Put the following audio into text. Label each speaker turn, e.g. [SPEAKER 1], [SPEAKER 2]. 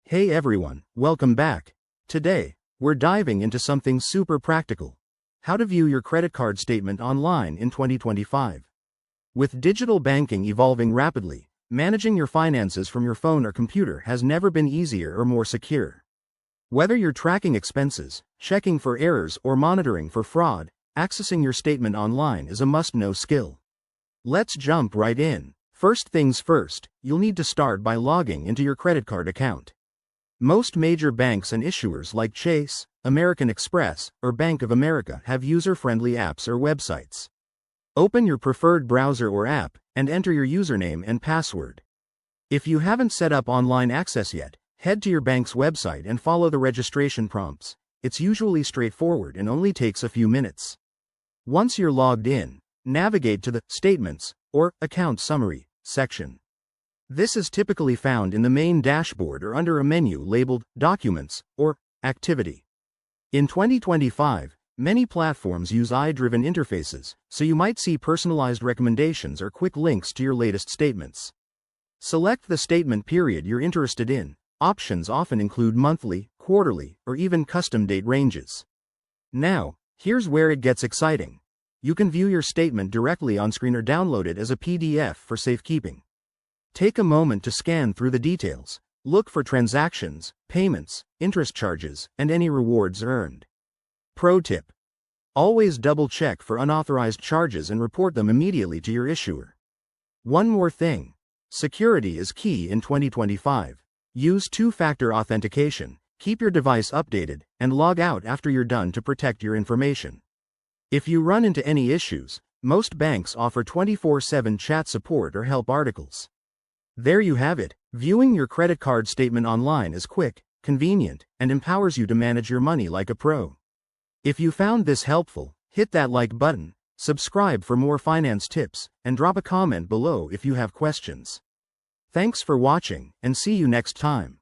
[SPEAKER 1] Hey everyone, welcome back. Today, we're diving into something super practical. How to view your credit card statement online in 2025. With digital banking evolving rapidly, managing your finances from your phone or computer has never been easier or more secure. Whether you're tracking expenses, checking for errors, or monitoring for fraud, accessing your statement online is a must-know skill. Let's jump right in. First things first, you'll need to start by logging into your credit card account. Most major banks and issuers like Chase, American Express, or Bank of America have user-friendly apps or websites. Open your preferred browser or app, and enter your username and password. If you haven't set up online access yet, head to your bank's website and follow the registration prompts. It's usually straightforward and only takes a few minutes. Once you're logged in, navigate to the Statements, or Account Summary section. This is typically found in the main dashboard or under a menu labeled Documents or Activity. In 2025, many platforms use AI-driven interfaces, so you might see personalized recommendations or quick links to your latest statements. Select the statement period you're interested in. Options often include monthly, quarterly, or even custom date ranges. Now, here's where it gets exciting. You can view your statement directly on screen or download it as a PDF for safekeeping. Take a moment to scan through the details. Look for transactions, payments, interest charges, and any rewards earned. Pro tip: always double-check for unauthorized charges and report them immediately to your issuer. One more thing. Security is key in 2025. Use two-factor authentication, keep your device updated, and log out after you're done to protect your information. If you run into any issues, most banks offer 24/7 chat support or help articles. There you have it. Viewing your credit card statement online is quick, convenient, and empowers you to manage your money like a pro. If you found this helpful, hit that like button, subscribe for more finance tips, and drop a comment below if you have questions. Thanks for watching, and see you next time.